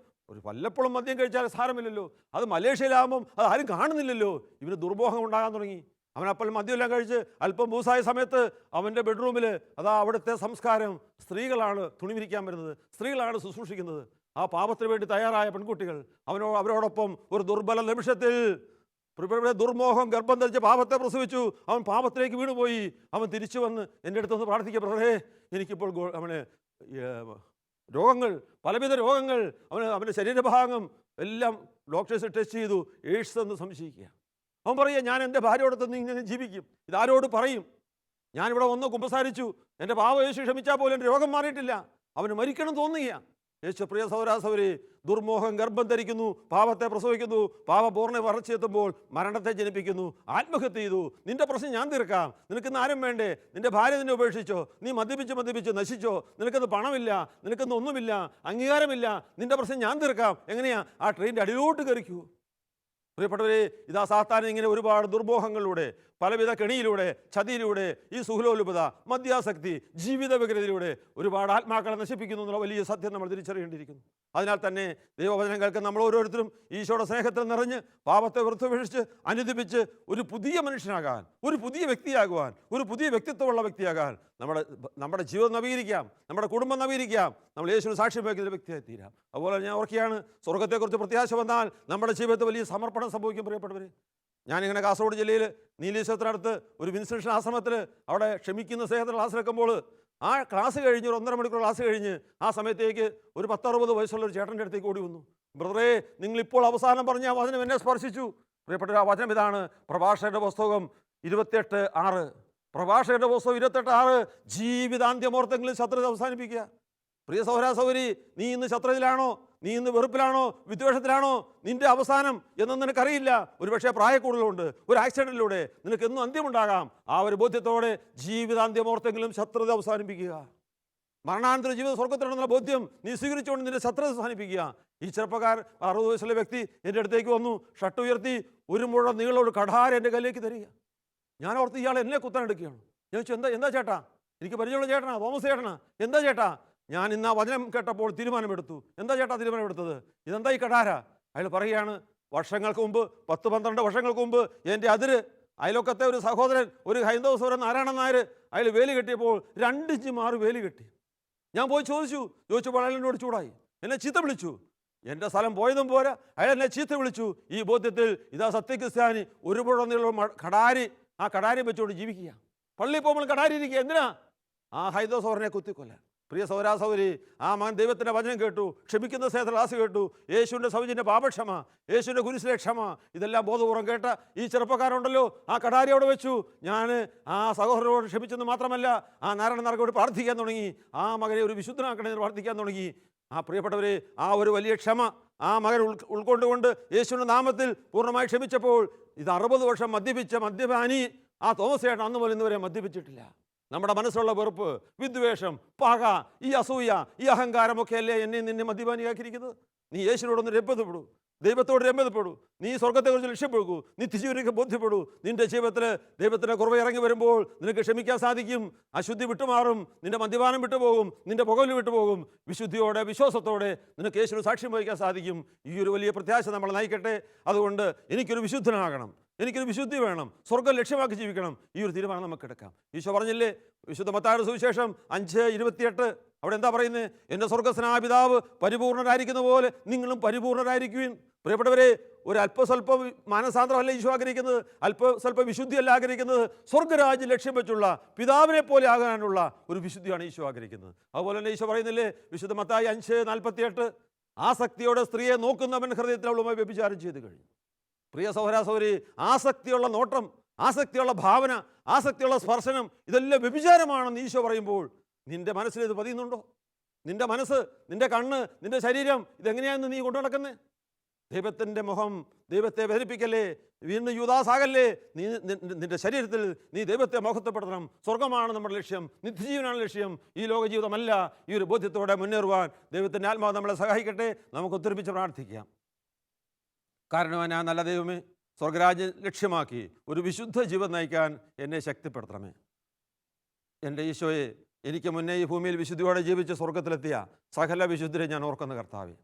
വല്ലപ്പോഴും മദ്യം കഴിച്ചാൽ സാരമില്ലല്ലോ, അത് മലേഷ്യയിലാകുമ്പം അത് ആരും കാണുന്നില്ലല്ലോ. ഇവന് ദുർമോഹം ഉണ്ടാകാൻ തുടങ്ങി. അവനപ്പോൾ മദ്യമെല്ലാം കഴിച്ച് അല്പം ബൂസായ സമയത്ത് അവൻ്റെ ബെഡ്റൂമിൽ അവിടുത്തെ സംസ്കാരം, സ്ത്രീകളാണ് തുണി വിരിക്കാൻ വരുന്നത്, സ്ത്രീകളാണ് ശുശ്രൂഷിക്കുന്നത്. ആ പാപത്തിന് വേണ്ടി തയ്യാറായ പെൺകുട്ടികൾ അവരോടൊപ്പം ഒരു ദുർബല നിമിഷത്തിൽ ദുർമോഹം ഗർഭം ധരിച്ച് പാപത്തെ പ്രസവിച്ചു. അവൻ പാപത്തിലേക്ക് വീണുപോയി. അവൻ തിരിച്ചു വന്ന് എൻ്റെ അടുത്തൊന്ന് പ്രാർത്ഥിക്കുക, ബ്രദറേ, എനിക്കിപ്പോൾ അവന് രോഗങ്ങൾ, പലവിധ രോഗങ്ങൾ, അവൻ്റെ ശരീരഭാഗം എല്ലാം ഡോക്ടേഴ്സ് ടെസ്റ്റ് ചെയ്തു, എയ്ഡ്സ് എന്ന് സംശയിക്കുക. അവൻ പറയുക, ഞാൻ എൻ്റെ ഭാര്യയോടൊത്ത് ഇങ്ങനെ ജീവിക്കും, ഇതാരോട് പറയും? ഞാനിവിടെ വന്ന് കുമ്പസാരിച്ചു, എൻ്റെ പാപം യേശു ക്ഷമിച്ചാൽ പോലും എൻ്റെ രോഗം മാറിയിട്ടില്ല, അവന് മരിക്കണം തോന്നുക. യേശു പ്രിയ സഹോദരാസഹോദരി, ദുർമോഹം ഗർഭം ധരിക്കുന്നു, പാപത്തെ പ്രസവിക്കുന്നു, പാപം പൂർണ്ണ വളർച്ചയെത്തുമ്പോൾ മരണത്തെ ജനിപ്പിക്കുന്നു. ആത്മഹത്യ ചെയ്തു. നിന്റെ പ്രശ്നം ഞാൻ തീർക്കാം, നിനക്കിന്ന് ആരും വേണ്ടേ, നിന്റെ ഭാര്യ നിന്നെ ഉപേക്ഷിച്ചോ, നീ മദ്യപിച്ച് നശിച്ചോ, നിനക്കിന്ന് പണമില്ല, നിനക്കിന്ന് ഒന്നുമില്ല, അംഗീകാരമില്ല, നിന്റെ പ്രശ്നം ഞാൻ തീർക്കാം. എങ്ങനെയാ? ആ ട്രെയിനിൻ്റെ അടിയിലോട്ട് കയറിക്കൂ. പ്രിയപ്പെട്ടവരെ, ഇതാ സാത്താൻ ഇങ്ങനെ ഒരുപാട് ദുർമോഹങ്ങളിലൂടെ, പലവിധ കെണിയിലൂടെ, ചതിയിലൂടെ, ഈ സുഖലോലുപത, മദ്യാസക്തി, ജീവിത വ്യഗ്രതയിലൂടെ ഒരുപാട് ആത്മാക്കളെ നശിപ്പിക്കുന്നു എന്നുള്ള വലിയ സത്യം നമ്മൾ തിരിച്ചറിയേണ്ടിയിരിക്കുന്നു. അതിനാൽ തന്നെ ദൈവവചനം കേൾക്കുന്ന നമ്മൾ ഓരോരുത്തരും ഈശോയുടെ സ്നേഹത്തിൽ നിറഞ്ഞ് പാപത്തെ വൃത്തുപേക്ഷിച്ച് അനുദിപ്പിച്ച് ഒരു പുതിയ മനുഷ്യനാകാൻ, ഒരു പുതിയ വ്യക്തിയാകുവാൻ, ഒരു പുതിയ വ്യക്തിത്വമുള്ള വ്യക്തിയാകാൻ നമ്മുടെ ജീവിതം നവീകരിക്കാം, നമ്മുടെ കുടുംബം നവീകരിക്കാം, നമ്മൾ യേശുവിന് സാക്ഷ്യം വയ്ക്കുന്ന വ്യക്തിയായി തീരാം. അതുപോലെ ഞാൻ ഓർക്കുകയാണ്, സ്വർഗത്തെക്കുറിച്ച് പ്രത്യാശ വന്നാൽ നമ്മുടെ ജീവിതത്തിൽ വലിയ സമർപ്പണം സംഭവിക്കും. പ്രിയപ്പെട്ടവർ, ഞാനിങ്ങനെ കാസർഗോഡ് ജില്ലയിൽ നീലീശ്വരത്തിനടുത്ത് ഒരു വിൻസെൻഷൻ ആശ്രമത്തിൽ അവിടെ ക്ഷമിക്കുന്ന സ്നേഹത്തിൽ ക്ലാസ് എടുക്കുമ്പോൾ ആ ക്ലാസ് കഴിഞ്ഞ് ഒരു 1.5 മണിക്കൂർ ക്ലാസ് കഴിഞ്ഞ് ആ സമയത്തേക്ക് ഒരു 10-60 വയസ്സുള്ള ഒരു ചേട്ടൻ്റെ അടുത്തേക്ക് ഓടി വന്നു. ബ്രദറേ, നിങ്ങളിപ്പോൾ അവസാനം പറഞ്ഞ ആ വചനം എന്നെ സ്പർശിച്ചു. പ്രിയപ്പെട്ട ആ വചനം ഇതാണ്, പ്രഭാഷകന്റെ പുസ്തകം 28:6. പ്രഭാഷകന്റെ പുസ്തകം 28:6. ജീവിതാന്ത്യമോർത്തെങ്കിലും ശത്രുത അവസാനിപ്പിക്കുക. പ്രിയ സഹോദരാ സഹോദരി, നീ ഇന്ന് ശത്രുതയിലാണോ? നീ ഇന്ന് വെറുപ്പിലാണോ? വിദ്വേഷത്തിലാണോ? നിന്റെ അവസാനം എന്നും നിനക്കറിയില്ല. ഒരുപക്ഷെ പ്രായക്കൂടുതലുണ്ട്. ഒരു ആക്സിഡന്റിലൂടെ നിനക്ക് എന്നും അന്ത്യമുണ്ടാകാം. ആ ഒരു ബോധ്യത്തോടെ ജീവിതാന്ത്യമോർത്തെങ്കിലും ശത്രുത അവസാനിപ്പിക്കുക. മരണാനന്തര ജീവിത സ്വർഗത്തിലുള്ള ബോധ്യം നീ സ്വീകരിച്ചുകൊണ്ട് നിന്റെ ശത്രുത അവസാനിപ്പിക്കുക. ഈ ചെറുപ്പക്കാർ 60 വയസ്സുള്ള വ്യക്തി എൻ്റെ അടുത്തേക്ക് വന്നു, ഷർട്ട് ഉയർത്തി ഒരു മുഴം നീളമുള്ള കഠാര എൻ്റെ കയ്യിലേക്ക് തരിക. ഞാൻ ഓർത്ത് ഇയാൾ എന്നെ കുത്താനെടുക്കുകയാണ്. ഞാൻ ചോദിച്ചു, എന്താ ചേട്ടാ? എനിക്ക് പരിചയമുള്ള ചേട്ടനാ, തോമസ് ചേട്ടനാ. എന്താ ചേട്ടാ? ഞാൻ ഇന്ന് ആ വചനം കേട്ടപ്പോൾ തീരുമാനമെടുത്തു. എന്താ ചേട്ടാ തീരുമാനമെടുത്തത്? ഇതെന്താ ഈ കഠാര? അയാൾ പറയുകയാണ്, വർഷങ്ങൾക്ക് മുമ്പ് 10-12 വർഷങ്ങൾക്ക് മുമ്പ് എൻ്റെ അയലൊക്കത്തെ ഒരു സഹോദരൻ, ഒരു ഹൈന്ദവ സഹോദരൻ നാരായണൻ നായർ, അയാൾ വേലി കെട്ടിയപ്പോൾ 2 ഇഞ്ച് മാറി വേലി കെട്ടി. ഞാൻ പോയി ചോദിച്ചപ്പോൾ അയാൾ എന്നോട് ചൂടായി, എന്നെ ചീത്ത വിളിച്ചു. എൻ്റെ സ്ഥലം പോയതും പോരാ, അയാൾ എന്നെ ചീത്ത വിളിച്ചു. ഈ ബോധ്യത്തിൽ ഇതാ സത്യക്രിസ്ത്യാനി ഒരു പുഴ കടാരി, ആ കടാരി വെച്ചുകൊണ്ട് ജീവിക്കുക. പള്ളിയിൽ പോകുമ്പോൾ കടാരി ഇരിക്കുക. എന്തിനാ? ആ ഹൈന്ദവ സഹോദരനെ കുത്തിക്കൊല്ലാൻ. പ്രിയ സഹോദരാ സഹോദരി, ആ മകൻ ദൈവത്തിൻ്റെ വചനം കേട്ടു, ക്ഷമിക്കുന്ന സ്നേഹത്തിൽ ക്ലാസ് കേട്ടു, യേശുവിൻ്റെ സൗജന്യ പാപക്ഷമ, യേശുവിൻ്റെ കുരിശിലെ ക്ഷമ, ഇതെല്ലാം ബോധപൂർവ്വം കേട്ട ഈ ചെറുപ്പക്കാരുണ്ടല്ലോ, ആ കടാരി അവിടെ വെച്ചു. ഞാൻ ആ സഹോദരനോട് ക്ഷമിച്ചെന്ന് മാത്രമല്ല, ആ നാരായണ നാർക്കോട് പ്രാർത്ഥിക്കാൻ തുടങ്ങി. ആ മകനെ ഒരു വിശുദ്ധനാക്കണമെന്ന് പ്രാർത്ഥിക്കാൻ തുടങ്ങി. ആ പ്രിയപ്പെട്ടവരെ, ആ ഒരു വലിയ ക്ഷമ ആ മകൻ ഉൾക്കൊണ്ടുകൊണ്ട് യേശുവിൻ്റെ നാമത്തിൽ പൂർണ്ണമായി ക്ഷമിച്ചപ്പോൾ, ഇത് 60 വർഷം മദ്യപിച്ച മദ്യപാനി ആ തോമസ് ചേട്ടൻ അന്ന് പോലും ഇന്നുവരെ മദ്യപിച്ചിട്ടില്ല. നമ്മുടെ മനസ്സിലുള്ള വെറുപ്പ്, വിദ്വേഷം, പക, ഈ അസൂയ, ഈ അഹങ്കാരമൊക്കെ അല്ലേ എന്നെ നിന്നെ മദ്യപാനിയാക്കിയിരിക്കുന്നത്? നീ യേശുവിനോടൊന്ന് രമ്യതപ്പെടൂ, ദൈവത്തോട് രമ്യതപ്പെടൂ, നീ സ്വർഗത്തെക്കുറിച്ച് ലക്ഷ്യപ്പെടുകൂ, നിത്യജീവനക്ക് ബോധ്യപ്പെടൂ. നിന്റെ ജീവിതത്തിൽ ദൈവത്തിൻ്റെ കുറവ് ഇറങ്ങി വരുമ്പോൾ നിനക്ക് ക്ഷമിക്കാൻ സാധിക്കും. അശുദ്ധി വിട്ടുമാറും, നിന്റെ മദ്യപാനം വിട്ടുപോകും, നിന്റെ പുകവലി വിട്ടുപോകും. വിശുദ്ധിയോടെ വിശ്വാസത്തോടെ നിനക്ക് യേശുവിന് സാക്ഷ്യം വഹിക്കാൻ സാധിക്കും. ഈ ഒരു വലിയ പ്രത്യാശ നമ്മൾ നയിക്കട്ടെ. അതുകൊണ്ട് എനിക്കൊരു വിശുദ്ധനാകണം, എനിക്കൊരു വിശുദ്ധി വേണം, സ്വർഗ്ഗം ലക്ഷ്യമാക്കി ജീവിക്കണം. ഈ ഒരു തീരുമാനം നമുക്ക് എടുക്കാം. ഈശോ പറഞ്ഞില്ലേ, വിശുദ്ധ മത്തായിയുടെ സുവിശേഷം 5:28, അവിടെ എന്താ പറയുന്നത്? എൻ്റെ സ്വർഗ്ഗസ്വനായ പിതാവ് പരിപൂർണരായിരിക്കുന്ന പോലെ നിങ്ങളും പരിപൂർണരായിരിക്കുവിൻ. പ്രിയപ്പെട്ടവരെ, ഒരു അല്പസ്വല്പം മാനസാന്തരമല്ല ഈശോ ആഗ്രഹിക്കുന്നത്, അല്പസ്വല്പം വിശുദ്ധിയല്ല ആഗ്രഹിക്കുന്നത്. സ്വർഗ്ഗരാജ്യം ലക്ഷ്യം വെച്ചുള്ള പിതാവിനെ പോലെ ആകാനുള്ള ഒരു വിശുദ്ധിയാണ് ഈശോ ആഗ്രഹിക്കുന്നത്. അതുപോലെ തന്നെ ഈശോ പറയുന്നില്ലേ, വിശുദ്ധ മത്തായി 5:48, ആസക്തിയോടെ സ്ത്രീയെ നോക്കുന്നവൻ ഹൃദയത്തിൽ അവളുമായി വ്യഭിചാരം ചെയ്തു കഴിഞ്ഞു. പ്രിയ സഹോദരാ സഹോദരി, ആസക്തിയുള്ള നോട്ടം, ആസക്തിയുള്ള ഭാവന, ആസക്തിയുള്ള സ്പർശനം, ഇതെല്ലാം വ്യഭിചാരമാണെന്ന് ഈശോ പറയുമ്പോൾ നിന്റെ മനസ്സിൽ ഇത് പതിയുന്നുണ്ടോ? നിന്റെ മനസ്സ്, നിന്റെ കണ്ണ്, നിന്റെ ശരീരം, ഇതെങ്ങനെയാണെന്ന് നീ കൊണ്ടു നടക്കുന്നേ? ദൈവത്തിൻ്റെ മുഖം, ദൈവത്തെ വേദനിപ്പിക്കല്ലേ, വീണ്ടും യൂദാസാകല്ലേ. നിന്റെ ശരീരത്തിൽ നീ ദൈവത്തെ മഹത്വപ്പെടുത്തണം. സ്വർഗമാണ് നമ്മുടെ ലക്ഷ്യം, നിത്യജീവനാണ് ലക്ഷ്യം, ഈ ലോക ജീവിതമല്ല. ഈ ഒരു ബോധ്യത്തോടെ മുന്നേറുവാൻ ദൈവത്തിൻ്റെ ആത്മാവ് നമ്മളെ സഹായിക്കട്ടെ. നമുക്ക് ഒത്തൊരുമിച്ച് പ്രാർത്ഥിക്കാം. കാരണം ഞാൻ നല്ല ദൈവമേ, സ്വർഗരാജ്യം ലക്ഷ്യമാക്കി ഒരു വിശുദ്ധ ജീവിതം നയിക്കാൻ എന്നെ ശക്തിപ്പെടുത്തണമേ. എൻ്റെ ഈശോയെ, എനിക്ക് മുന്നേ ഈ ഭൂമിയിൽ വിശുദ്ധിയോടെ ജീവിച്ച് സ്വർഗത്തിലെത്തിയ സകല വിശുദ്ധരെ ഞാൻ ഓർക്കുന്ന കർത്താവേ,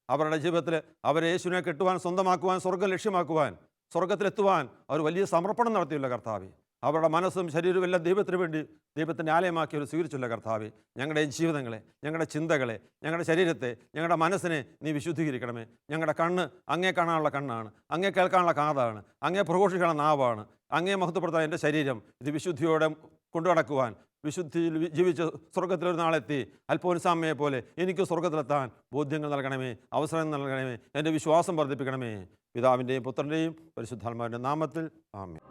അവരുടെ ജീവിതത്തിൽ അവരെ യേശുവിനെ കെട്ടുവാൻ, സ്വന്തമാക്കുവാൻ, സ്വർഗ്ഗം ലക്ഷ്യമാക്കുവാൻ, സ്വർഗത്തിലെത്തുവാൻ അവർ വലിയ സമർപ്പണം നടത്തിയുള്ള കർത്താവേ, അവരുടെ മനസ്സും ശരീരവും എല്ലാം ദൈവത്തിന് വേണ്ടി ദൈവത്തിൻ്റെ ആലയമാക്കി അവർ സ്വീകരിച്ചുള്ള കർത്താവേ, ഞങ്ങളുടെ ജീവിതങ്ങളെ, ഞങ്ങളുടെ ചിന്തകളെ, ഞങ്ങളുടെ ശരീരത്തെ, ഞങ്ങളുടെ മനസ്സിനെ നീ വിശുദ്ധീകരിക്കണമേ. ഞങ്ങളുടെ കണ്ണ് അങ്ങേ കാണാനുള്ള കണ്ണാണ്, അങ്ങേ കേൾക്കാനുള്ള കാതാണ്, അങ്ങേ പ്രഘോഷിക്കാനുള്ള നാവാണ്, അങ്ങേ മഹത്വപ്പെടുത്താൻ എൻ്റെ ശരീരം ഇത് വിശുദ്ധിയോടെ കൊണ്ടു നടക്കുവാൻ, വിശുദ്ധിയിൽ ജീവിച്ച് സ്വർഗത്തിലൊരു നാളെത്തി അല്പോത്സാമയെ പോലെ എനിക്ക് സ്വർഗത്തിലെത്താൻ ബോധ്യങ്ങൾ നൽകണമേ, അവസരം നൽകണമേ, എൻ്റെ വിശ്വാസം വർദ്ധിപ്പിക്കണമേ. പിതാവിൻ്റെയും പുത്രൻ്റെയും പരിശുദ്ധാത്മാവിൻ്റെ നാമത്തിൽ ആമേൻ.